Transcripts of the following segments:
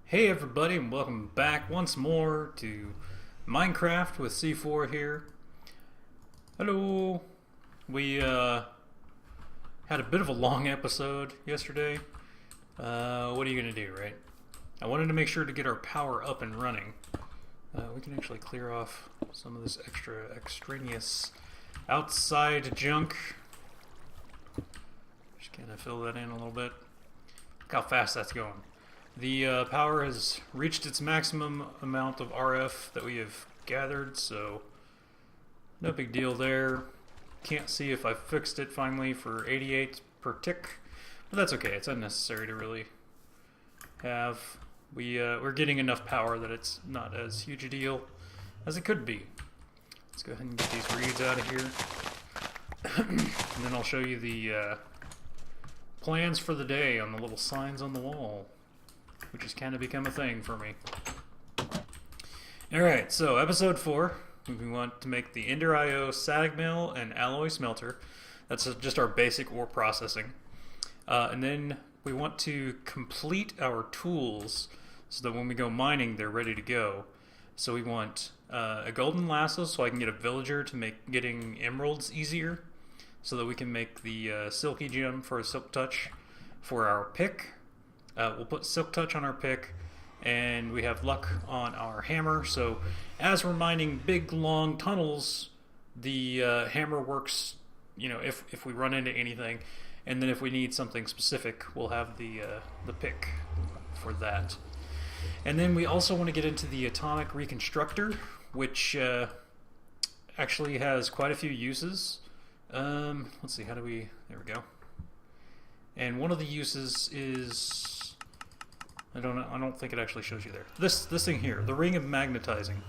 Hey everybody, and welcome back once more to Minecraft with C4 here. Hello. We had a bit of a long episode yesterday. What are you gonna do, right? I wanted to make sure to get our power up and running. We can actually clear off some of this extraneous outside junk. Just kind of fill that in a little bit. Look how fast that's going. The power has reached its maximum amount of RF that we have gathered, so no big deal there. Can't see if I fixed it finally for 88 per tick, but that's okay. It's unnecessary to really have. We're getting enough power that it's not as huge a deal as it could be. Let's go ahead and get these reeds out of here, and then I'll show you the plans for the day on the little signs on the wall, which has kind of become a thing for me. Alright, so episode 4, we want to make the Ender IO sag mill and alloy smelter. That's just our basic ore processing. And then we want to complete our tools so that when we go mining, they're ready to go. So we want a golden lasso so I can get a villager to make getting emeralds easier, so that we can make the silky gem for a silk touch for our pick. We'll put Silk Touch on our pick, and we have Luck on our hammer. So as we're mining big, long tunnels, the hammer works, if we run into anything. And then if we need something specific, we'll have the pick for that. And then we also want to get into the Atomic Reconstructor, which actually has quite a few uses. Let's see, there we go. And one of the uses is... I don't think it actually shows you there. This thing here, the ring of magnetizing.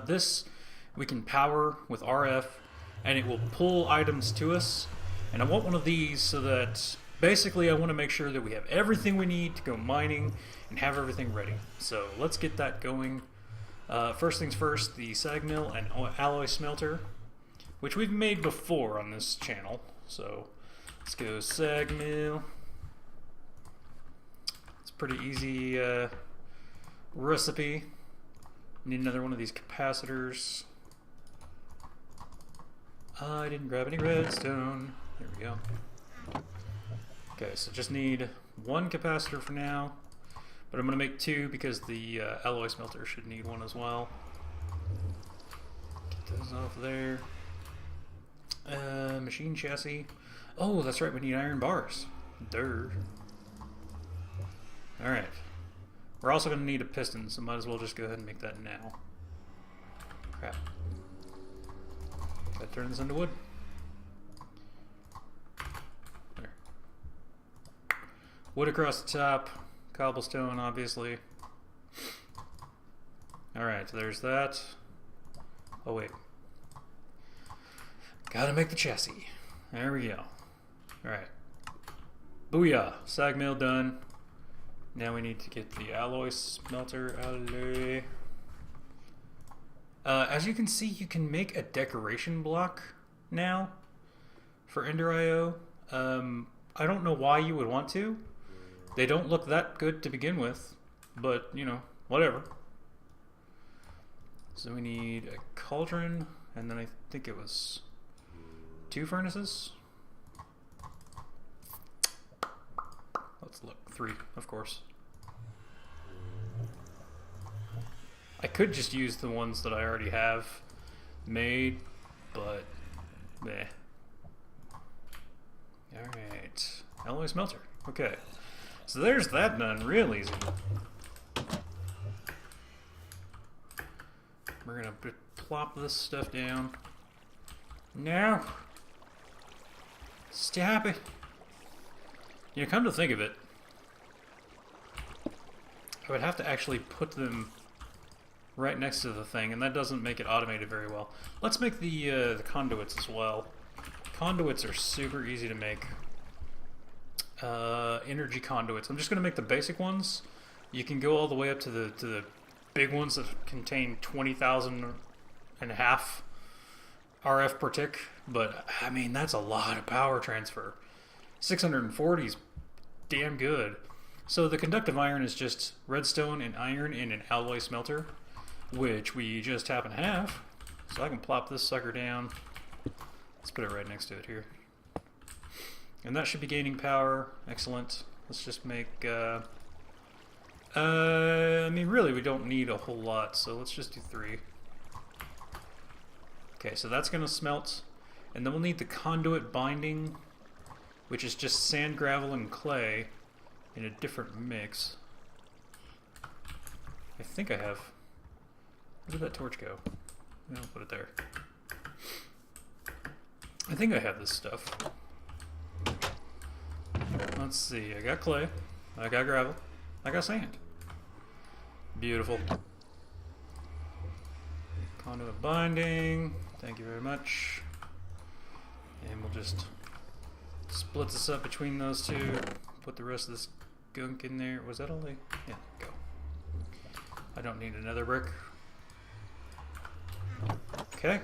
This we can power with RF, and it will pull items to us. And I want one of these so that basically I want to make sure that we have everything we need to go mining and have everything ready. So let's get that going. First things first, the sag mill and alloy smelter, which we've made before on this channel. So let's go sag mill. Pretty easy recipe. Need another one of these capacitors. I didn't grab any redstone. There we go. Okay, so just need one capacitor for now, but I'm going to make two because the alloy smelter should need one as well. Get those off there. Machine chassis. Oh, that's right, we need iron bars. Durr. Alright. We're also going to need a piston, so might as well just go ahead and make that now. Crap. Gotta turn this into wood. There. Wood across the top. Cobblestone, obviously. Alright, so there's that. Oh, wait. Gotta make the chassis. There we go. Alright. Booyah! Sag mill done. Now we need to get the alloy smelter out of there. As you can see, you can make a decoration block now for Ender IO. I don't know why you would want to. They don't look that good to begin with, but, whatever. So we need a cauldron, and then I think it was 2 furnaces. Let's look. 3, of course. I could just use the ones that I already have made, but meh. Alright. Alloy smelter. Okay. So there's that done real easy. We're gonna plop this stuff down. No! Stop it! Come to think of it, I would have to actually put them right next to the thing, and that doesn't make it automated very well. Let's make the conduits as well. Conduits are super easy to make. Energy conduits. I'm just going to make the basic ones. You can go all the way up to the big ones that contain 20,000 and a half RF per tick, but I mean that's a lot of power transfer. 640 is damn good. So the conductive iron is just redstone and iron in an alloy smelter, which we just happen to have. So I can plop this sucker down. Let's put it right next to it here. And that should be gaining power. Excellent. Let's just make... I mean, really, we don't need a whole lot, so let's just do 3. Okay, so that's going to smelt. And then we'll need the conduit binding, which is just sand, gravel, and clay in a different mix. I think I have... Where did that torch go? I'll put it there. I think I have this stuff. Let's see, I got clay, I got gravel, I got sand. Beautiful. Conduit binding, thank you very much. And we'll just split this up between those two, put the rest of this gunk in there. Was that all they? Yeah, go. I don't need another brick. Okay.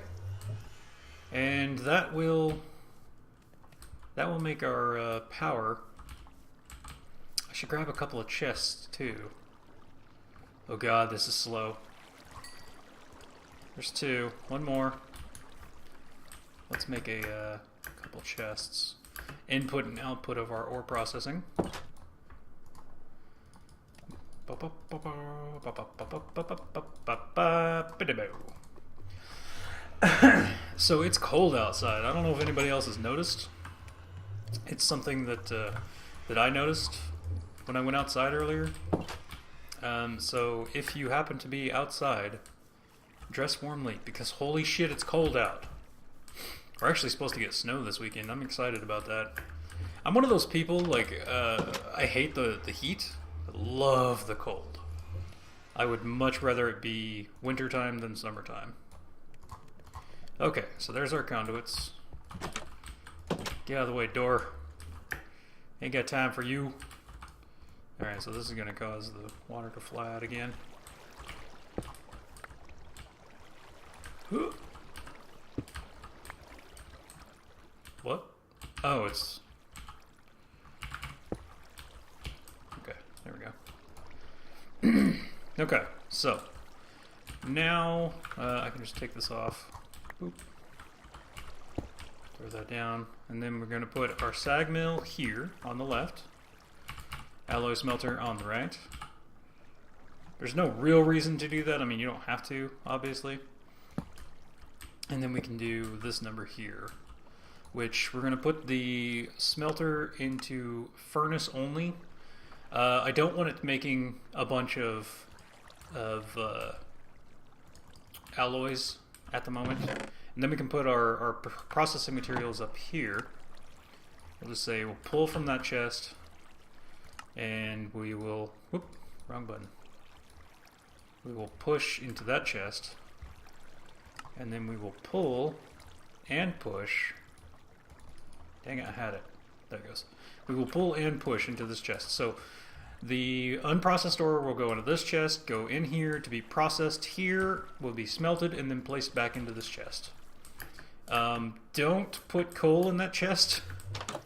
And that will make our power. I should grab a couple of chests too. Oh god, this is slow. There's 2. 1 more. Let's make a couple chests. Input and output of our ore processing. So it's cold outside. I don't know if anybody else has noticed. It's something that I noticed when I went outside earlier. So if you happen to be outside, dress warmly because holy shit, it's cold out. We're actually supposed to get snow this weekend. I'm excited about that. I'm one of those people, like, I hate the heat, but love the cold. I would much rather it be wintertime than summertime. Okay, so there's our conduits. Get out of the way, door. Ain't got time for you. Alright, so this is going to cause the water to fly out again. What? Oh, it's... Okay, there we go. Okay, so now I can just take this off. Boop. Throw that down, and then we're going to put our sag mill here on the left, alloy smelter on the right. There's no real reason to do that. I mean, you don't have to, obviously. And then we can do this number here, which we're going to put the smelter into furnace only. I don't want it making a bunch of alloys at the moment. And then we can put our processing materials up here. We'll just say we'll pull from that chest, and we will, whoop, wrong button. We will push into that chest, and then we will pull and push. Dang it, I had it. There it goes. We will pull and push into this chest. So the unprocessed ore will go into this chest, go in here to be processed here, will be smelted, and then placed back into this chest. Don't put coal in that chest.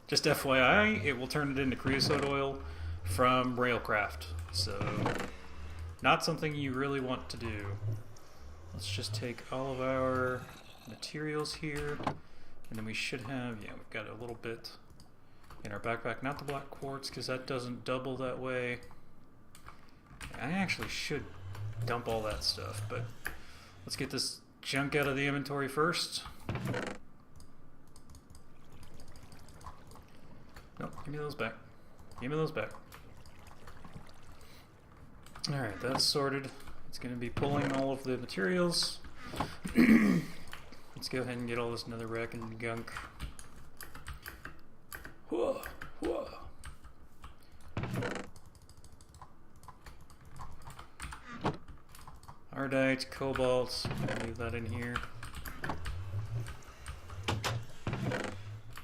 Just FYI, it will turn it into creosote oil from Railcraft. So, not something you really want to do. Let's just take all of our materials here, and then we should have, yeah, we've got a little bit in our backpack. Not the black quartz, because that doesn't double that way. I actually should dump all that stuff, but let's get this junk out of the inventory first. Nope, give me those back. Give me those back. Alright, that's sorted. It's going to be pulling all of the materials. Let's go ahead and get all this netherrack and gunk. Whoa, whoa. Ardite, cobalt, leave that in here.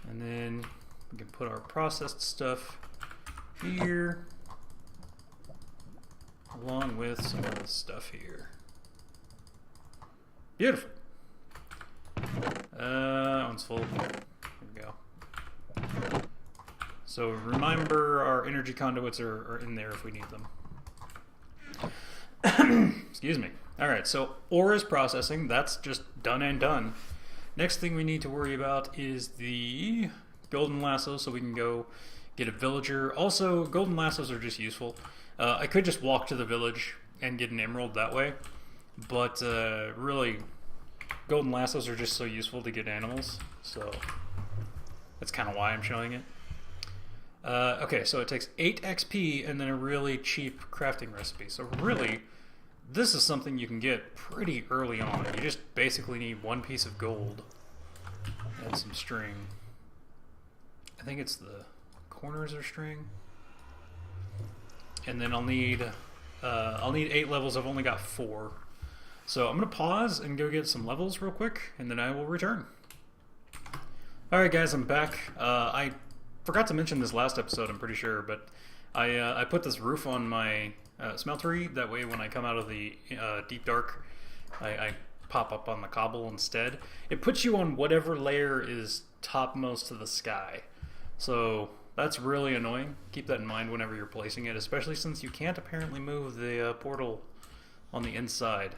And then we can put our processed stuff here, along with some of this stuff here. Beautiful. That one's full. There we go. So remember, our energy conduits are in there if we need them. Excuse me. Alright, so ore is processing. That's just done and done. Next thing we need to worry about is the golden lasso, so we can go get a villager. Also, golden lassos are just useful. I could just walk to the village and get an emerald that way, but really, golden lassos are just so useful to get animals, so that's kind of why I'm showing it. Okay, so it takes 8 XP and then a really cheap crafting recipe. So really, this is something you can get pretty early on. You just basically need 1 piece of gold and some string. I think it's the corners are string. And then I'll need 8 levels. I've only got 4. So I'm going to pause and go get some levels real quick, and then I will return. Alright guys, I'm back. I forgot to mention this last episode, I'm pretty sure, but I put this roof on my smeltery. That way when I come out of the deep dark, I pop up on the cobble instead. It puts you on whatever layer is topmost to the sky. So that's really annoying. Keep that in mind whenever you're placing it, especially since you can't apparently move the portal on the inside.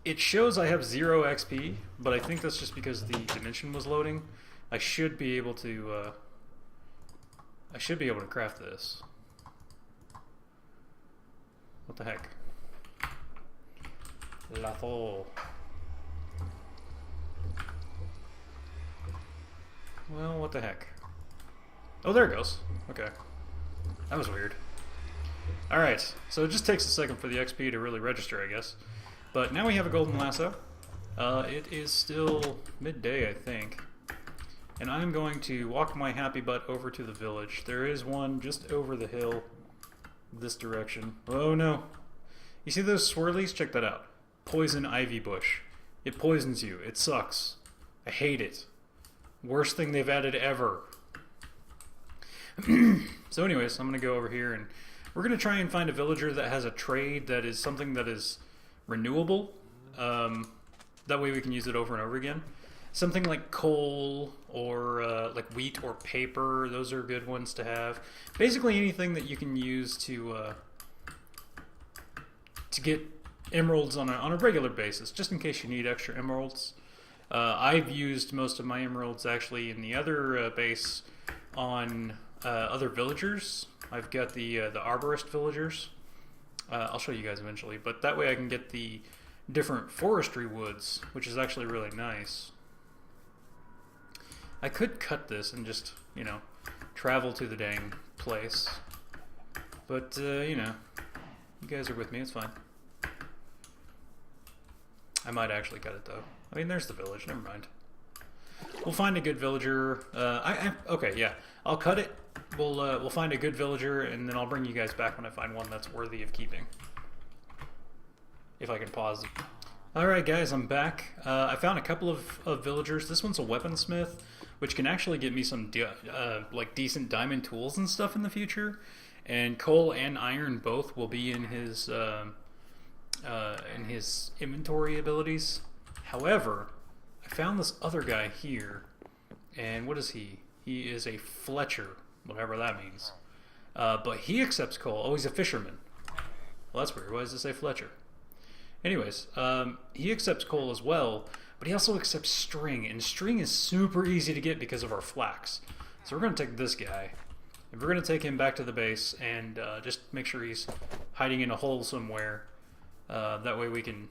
It shows I have 0 XP, but I think that's just because the dimension was loading. I should be able to craft this. What the heck? Lasso. Well, what the heck? Oh, there it goes. Okay. That was weird. Alright, so it just takes a second for the XP to really register, I guess. But now we have a golden lasso. It is still midday, I think. And I'm going to walk my happy butt over to the village. There is one just over the hill, this direction. Oh no. You see those swirlies? Check that out. Poison ivy bush. It poisons you. It sucks. I hate it. Worst thing they've added ever. So anyways, I'm going to go over here and we're going to try and find a villager that has a trade that is something that is renewable. That way we can use it over and over again. Something like coal or like wheat or paper, those are good ones to have. Basically anything that you can use to get emeralds on a regular basis, just in case you need extra emeralds. I've used most of my emeralds actually in the other base on other villagers. I've got the arborist villagers. I'll show you guys eventually, but that way I can get the different forestry woods, which is actually really nice. I could cut this and just, you know, travel to the dang place. But, you know, you guys are with me, it's fine. I might actually cut it, though. I mean, there's the village, never mind. We'll find a good villager. Okay, yeah. I'll cut it. We'll find a good villager, and then I'll bring you guys back when I find one that's worthy of keeping. If I can pause. Alright guys, I'm back. I found a couple of villagers. This one's a weaponsmith, which can actually get me some like decent diamond tools and stuff in the future. And coal and iron both will be in his inventory abilities. However, I found this other guy here, and what is he? He is a Fletcher, whatever that means. But he accepts coal. Oh, he's a fisherman. Well, that's weird. Why does it say Fletcher? Anyways, he accepts coal as well, but he also accepts string, and string is super easy to get because of our flax. So we're going to take this guy, and we're going to take him back to the base and just make sure he's hiding in a hole somewhere. That way we can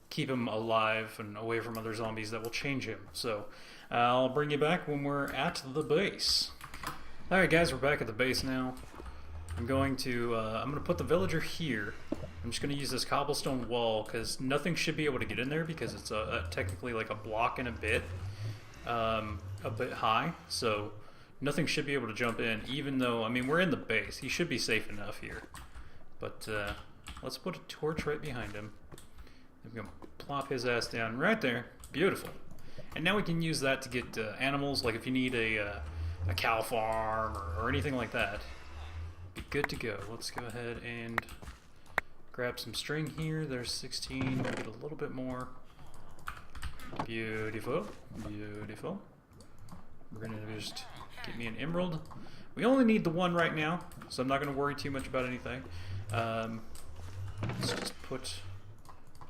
keep him alive and away from other zombies that will change him. So I'll bring you back when we're at the base. Alright guys, we're back at the base now. I'm going to put the villager here. I'm just going to use this cobblestone wall because nothing should be able to get in there because it's technically like a block and a bit high. So nothing should be able to jump in, even though, I mean, we're in the base. He should be safe enough here. But let's put a torch right behind him. I'm going to plop his ass down right there. Beautiful. And now we can use that to get animals, like if you need a cow farm or anything like that. Be good to go. Let's go ahead and grab some string here. There's 16. We'll get a little bit more. Beautiful. Beautiful. We're going to just Get me an emerald. We only need the one right now, so I'm not going to worry too much about anything. Let's just put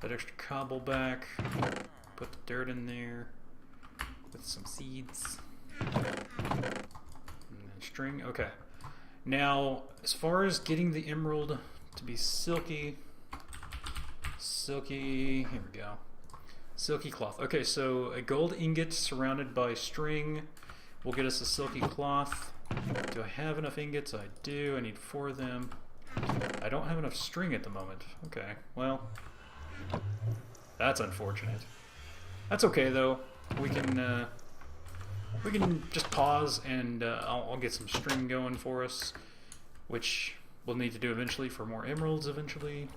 that extra cobble back. Put the dirt in there with some seeds. And then string. Okay. Now, as far as getting the emerald to be silky, here we go. Silky cloth. Okay, so a gold ingot surrounded by string will get us a silky cloth. Do I have enough ingots? I do. I need 4 of them. I don't have enough string at the moment. Okay, well, that's unfortunate. That's okay though. We can just pause and I'll get some string going for us, which we'll need to do eventually for more emeralds eventually.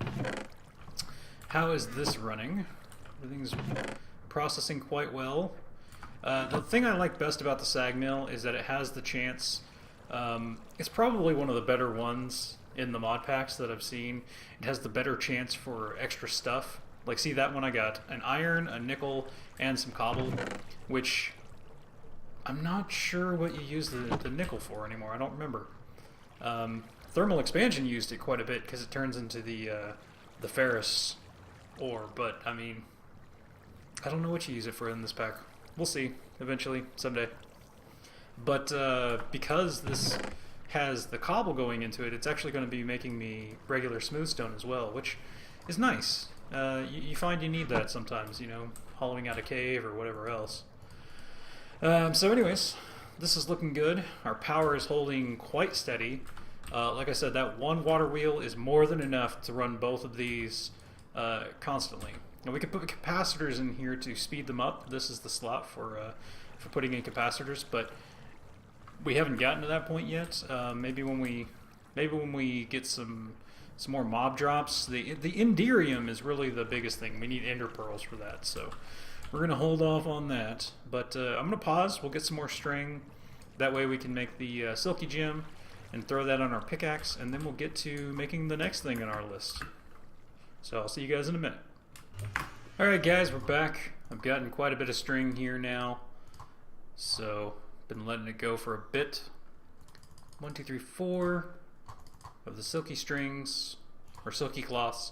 How is this running? Everything's processing quite well. The thing I like best about the sag mill is that it has the chance, it's probably one of the better ones in the mod packs that I've seen. It has the better chance for extra stuff. Like, see that one I got an iron, a nickel, and some cobble, which I'm not sure what you use the nickel for anymore. I don't remember. Thermal expansion used it quite a bit because it turns into the ferrous ore, but I mean, I don't know what you use it for in this pack. We'll see eventually, someday. But because this has the cobble going into it, it's actually going to be making me regular smooth stone as well, which is nice. You find you need that sometimes, you know, hollowing out a cave or whatever else. So anyways, this is looking good. Our power is holding quite steady. Like I said, that one water wheel is more than enough to run both of these constantly. Now we can put capacitors in here to speed them up. This is the slot for putting in capacitors, but we haven't gotten to that point yet. Maybe when we get some more mob drops. The Enderium is really the biggest thing. We need ender pearls for that, so we're gonna hold off on that. But I'm gonna pause. We'll get some more string. That way we can make the silky gem and throw that on our pickaxe, and then we'll get to making the next thing on our list. So I'll see you guys in a minute. Alright guys, we're back. I've gotten quite a bit of string here now, so been letting it go for a bit. 1, 2, 3, 4 of the silky strings, or silky cloths,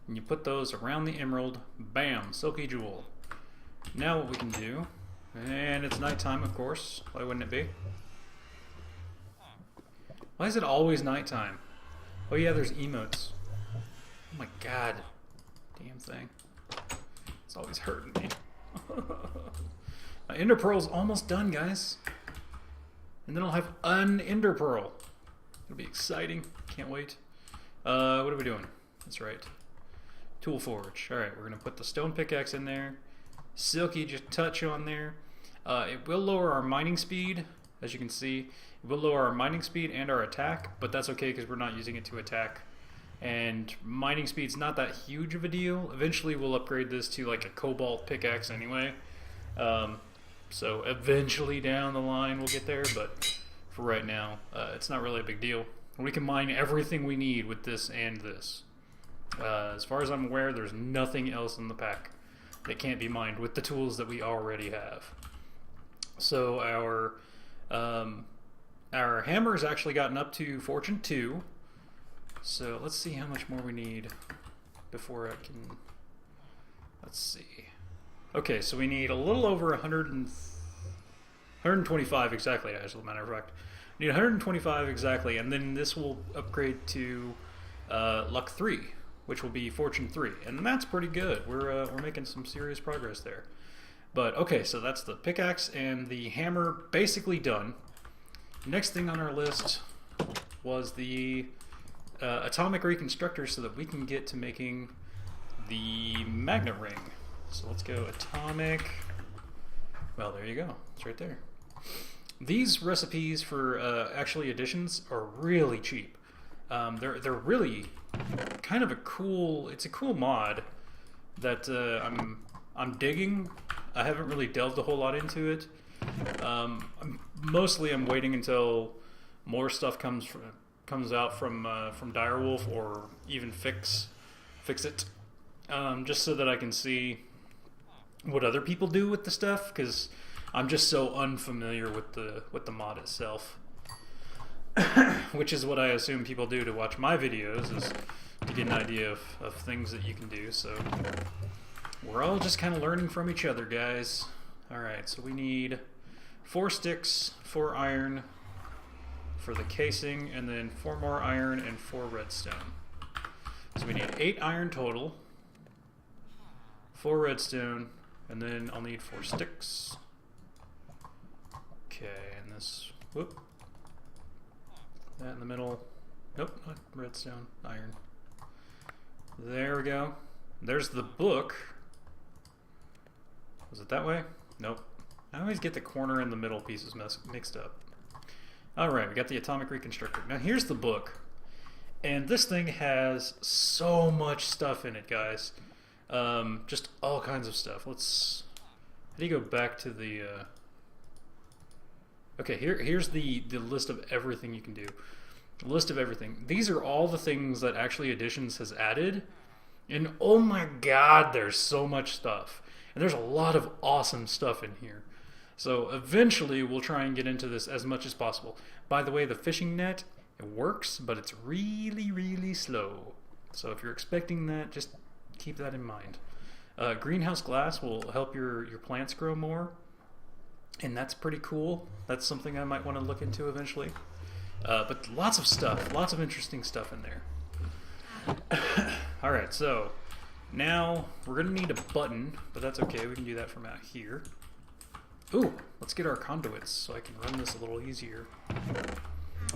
and you put those around the emerald. Bam! Silky jewel. Now what we can do, and it's nighttime of course, why wouldn't it be? Why is it always nighttime? Oh yeah, there's emotes. Oh my god. Damn thing. It's always hurting me. My ender pearl's almost done, guys. And then I'll have an ender pearl. It'll be exciting. Can't wait. What are we doing? That's right. Tool forge. Alright, we're going to put the stone pickaxe in there. Silky just touch on there. It will lower our mining speed, as you can see. It will lower our mining speed and our attack, but that's okay because we're not using it to attack. And mining speed's not that huge of a deal. Eventually we'll upgrade this to like a cobalt pickaxe anyway. So eventually down the line we'll get there, but for right now it's not really a big deal. We can mine everything we need with this and this. As far as I'm aware, there's nothing else in the pack that can't be mined with the tools that we already have. So our hammer's actually gotten up to Fortune 2. So let's see how much more we need before I can... Let's see. Okay, so we need a little over 125 exactly, as a matter of fact. We need 125 exactly, and then this will upgrade to Luck 3, which will be Fortune 3. And that's pretty good. We're making some serious progress there. But okay, so that's the pickaxe and the hammer basically done. Next thing on our list was the atomic reconstructor so that we can get to making the magnet ring. So let's go atomic. Well, there you go. It's right there. These recipes for actually additions are really cheap. They're really kind of a cool. It's a cool mod that I'm digging. I haven't really delved a whole lot into it. Mostly, I'm waiting until more stuff comes out from Direwolf, or even fix it, just so that I can see what other people do with the stuff, because I'm just so unfamiliar with the mod itself, which is what I assume people do to watch my videos, is to get an idea of things that you can do. So we're all just kind of learning from each other, guys. All right, so we need 4 sticks, 4 iron for the casing, and then 4 more iron and 4 redstone. So we need 8 iron total, 4 redstone, and then I'll need 4 sticks. Okay, and this, whoop, that in the middle. Nope, not redstone, iron. There we go. There's the book. Was it that way? Nope. I always get the corner and the middle pieces mixed up. Alright, we got the atomic reconstructor. Now here's the book. And this thing has so much stuff in it, guys. Just all kinds of stuff. How do you go back to the... Okay, here's the list of everything you can do. List of everything. These are all the things that actually Additions has added. And oh my god, there's so much stuff. And there's a lot of awesome stuff in here. So eventually we'll try and get into this as much as possible. By the way, the fishing net, it works, but it's really, really slow. So if you're expecting that, just keep that in mind. Greenhouse glass will help your plants grow more. And that's pretty cool. That's something I might want to look into eventually. But lots of stuff, lots of interesting stuff in there. Alright, so now we're going to need a button, but that's okay, we can do that from out here. Ooh, let's get our conduits so I can run this a little easier.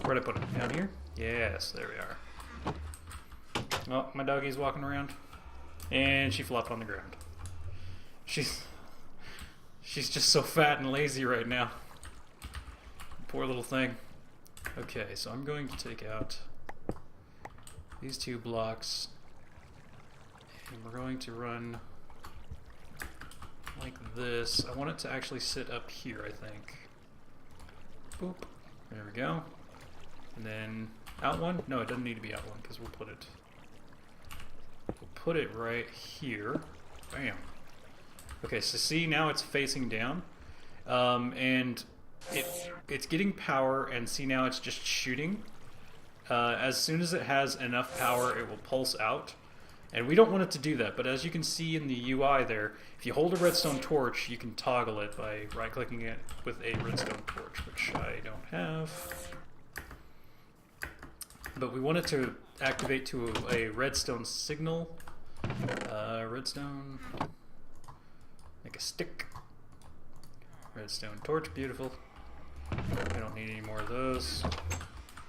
Where'd I put them? Down here? Yes, there we are. Oh, my doggie's walking around. And she flopped on the ground. She's just so fat and lazy right now. Poor little thing. Okay, so I'm going to take out these 2 blocks. And we're going to run like this. I want it to actually sit up here, I think. Boop. There we go. And then out one? No, it doesn't need to be out one because we'll put it right here. Bam. Okay, so see, now it's facing down. And it's getting power, and see, now it's just shooting. As soon as it has enough power, it will pulse out. And we don't want it to do that, but as you can see in the UI there, if you hold a redstone torch, you can toggle it by right-clicking it with a redstone torch, which I don't have. But we want it to activate to a redstone signal. Redstone, make a stick. Redstone torch, beautiful. I don't need any more of those.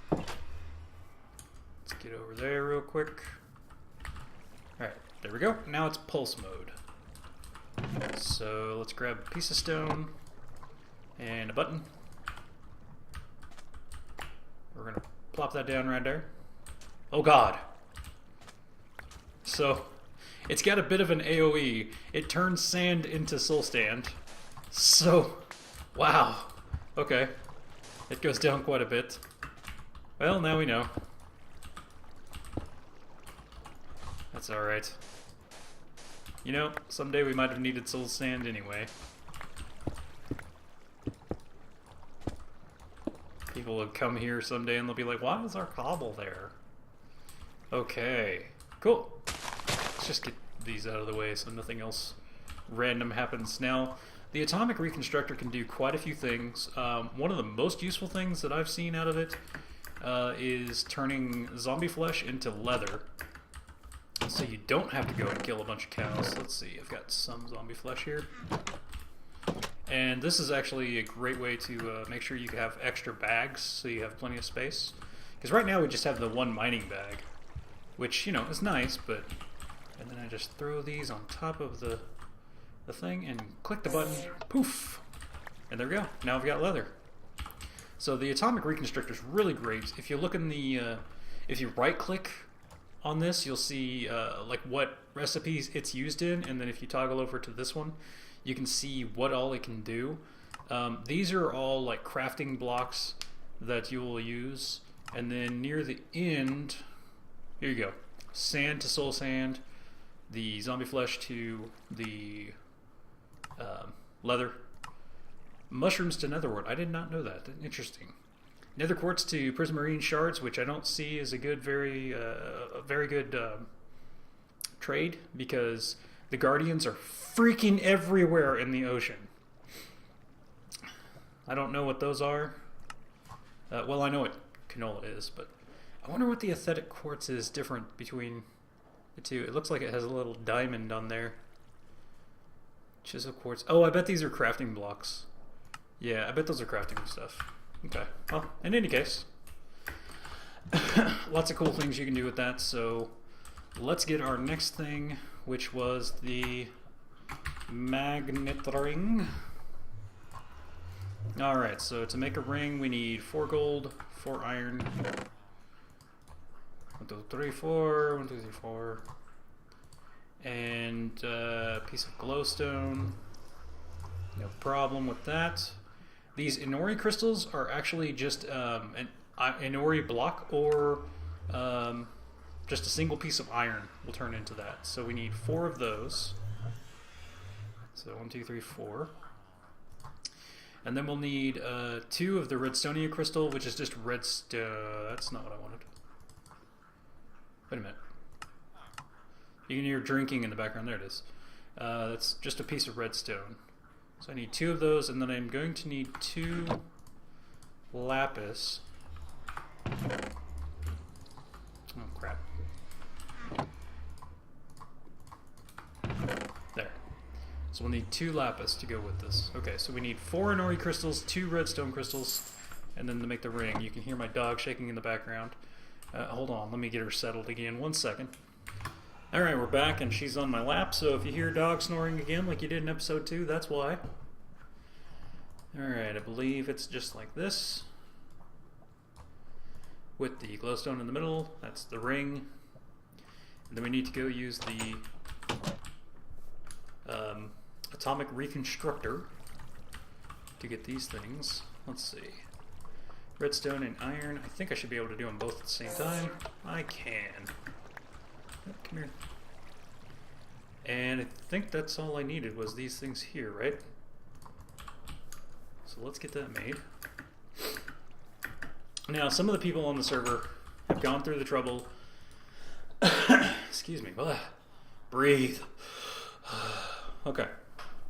Let's get over there real quick. Alright, there we go. Now it's pulse mode. So let's grab a piece of stone and a button. We're going to plop that down right there. Oh god! So, it's got a bit of an AoE. It turns sand into soul stand. So, wow. Okay. It goes down quite a bit. Well, now we know. That's alright. You know, someday we might have needed soul sand anyway. People will come here someday and they'll be like, why is our cobble there? Okay, cool. Let's just get these out of the way so nothing else random happens. Now, the atomic reconstructor can do quite a few things. One of the most useful things that I've seen out of it is turning zombie flesh into leather. So you don't have to go and kill a bunch of cows. Let's see, I've got some zombie flesh here. And this is actually a great way to make sure you have extra bags so you have plenty of space. Because right now we just have the one mining bag, which, you know, is nice, but... And then I just throw these on top of the thing and click the button, poof! And there we go, now I've got leather. So the atomic reconstructor is really great. If you look in the... if you right-click on this, you'll see like what recipes it's used in, and then if you toggle over to this one, you can see what all it can do. These are all like crafting blocks that you will use, and then near the end, here you go, sand to soul sand, the zombie flesh to the leather. Mushrooms to netherwort. I did not know that. Interesting. Nether quartz to prismarine shards, which I don't see as a very good trade, because the guardians are freaking everywhere in the ocean. I don't know what those are. Well, I know what canola is, but I wonder what the aesthetic quartz is different between the two. It looks like it has a little diamond on there. Chisel quartz. Oh, I bet these are crafting blocks. Yeah, I bet those are crafting stuff. Okay. Well, in any case, lots of cool things you can do with that. So let's get our next thing, which was the magnet ring. Alright, so to make a ring, we need 4 gold, 4 iron. 1, 2, 3, 4. 1, 2, 3, 4. And a piece of glowstone. No problem with that. These Inori crystals are actually just an Inori block, or just a single piece of iron will turn into that. So we need 4 of those. So 1, 2, 3, 4. And then we'll need 2 of the redstonia crystal, which is just redstone. That's not what I wanted. Wait a minute. You can hear drinking in the background. There it is. That's just a piece of redstone. So I need 2 of those, and then I'm going to need 2 lapis. Oh, crap. There. So we'll need 2 lapis to go with this. Okay, so we need 4 Inori crystals, 2 redstone crystals, and then to make the ring. You can hear my dog shaking in the background. Hold on, let me get her settled again. 1 second. Alright, we're back, and she's on my lap, so if you hear dog snoring again like you did in episode 2, that's why. Alright, I believe it's just like this. With the glowstone in the middle, that's the ring. And then we need to go use the atomic reconstructor to get these things. Let's see. Redstone and iron. I think I should be able to do them both at the same time. I can. Come here. And I think that's all I needed was these things here, right? So let's get that made. Now, some of the people on the server have gone through the trouble. Excuse me. Breathe. Okay.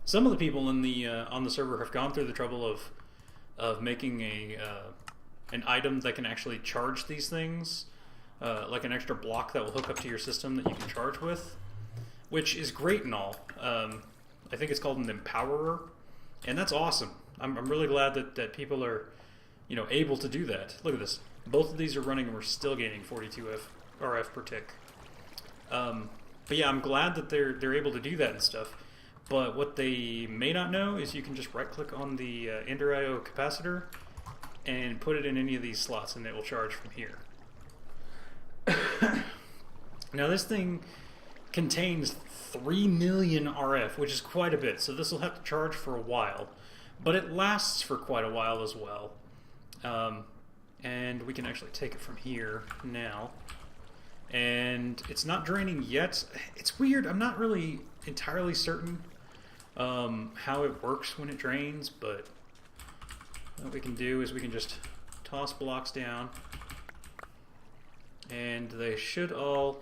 Some of the people in the on the server have gone through the trouble of making an item that can actually charge these things. Like an extra block that will hook up to your system that you can charge with, which is great and all. I think it's called an empowerer, and that's awesome. I'm really glad that people are, able to do that. Look at this. Both of these are running, and we're still gaining 42 RF per tick. But yeah, I'm glad that they're able to do that and stuff. But what they may not know is you can just right-click on the Ender.io capacitor and put it in any of these slots, and it will charge from here. Now this thing contains 3 million RF, which is quite a bit, so this will have to charge for a while, but it lasts for quite a while as well. And we can actually take it from here now, and it's not draining yet. It's weird. I'm not really entirely certain how it works when it drains, but what we can do is we can just toss blocks down, and they should all...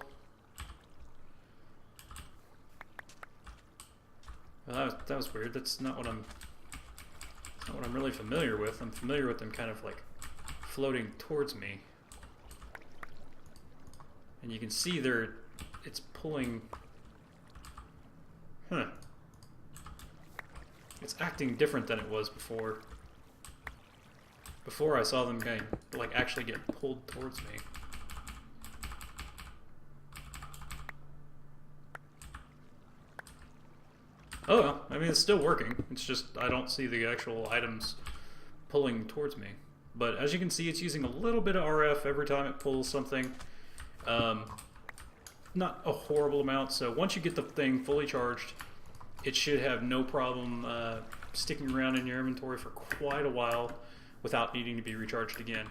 Well, that was weird. That's not what I'm really familiar with. I'm familiar with them kind of like floating towards me, and you can see it's pulling. Huh. It's acting different than it was before. Before I saw them kind of like actually get pulled towards me. Oh well, I mean, it's still working. It's just I don't see the actual items pulling towards me. But as you can see, it's using a little bit of RF every time it pulls something. Not a horrible amount, so once you get the thing fully charged, it should have no problem sticking around in your inventory for quite a while without needing to be recharged again.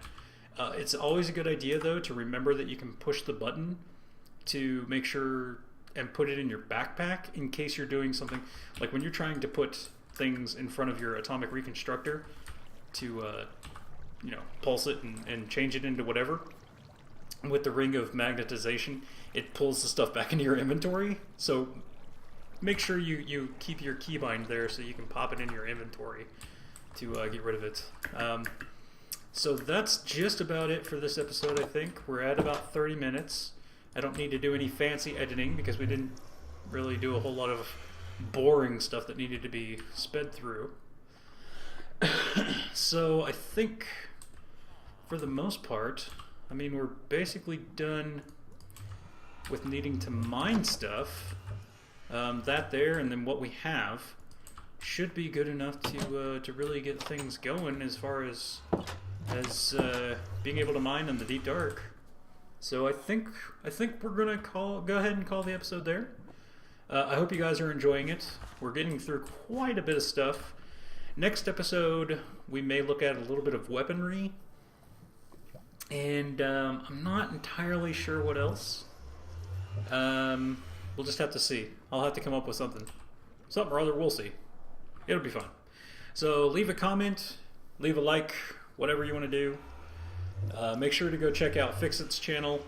It's always a good idea, though, to remember that you can push the button to make sure and put it in your backpack in case you're doing something like when you're trying to put things in front of your atomic reconstructor to, pulse it and change it into whatever. With the ring of magnetization, it pulls the stuff back into your inventory. So make sure you keep your keybind there so you can pop it in your inventory to get rid of it. So that's just about it for this episode, I think. We're at about 30 minutes. I don't need to do any fancy editing because we didn't really do a whole lot of boring stuff that needed to be sped through. So I think for the most part, I mean, we're basically done with needing to mine stuff. That there, and then what we have should be good enough to really get things going as far as being able to mine in the deep dark. So I think we're gonna go ahead and call the episode there. I hope you guys are enjoying it. We're getting through quite a bit of stuff. Next episode, we may look at a little bit of weaponry, and I'm not entirely sure what else. We'll just have to see. I'll have to come up with something or other. We'll see. It'll be fun. So leave a comment, leave a like, whatever you want to do. Make sure to go check out Fixit's channel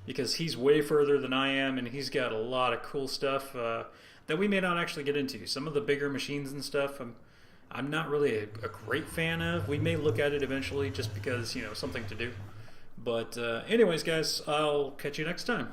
because he's way further than I am, and he's got a lot of cool stuff that we may not actually get into. Some of the bigger machines and stuff I'm not really a great fan of. We may look at it eventually just because, something to do. But anyways, guys, I'll catch you next time.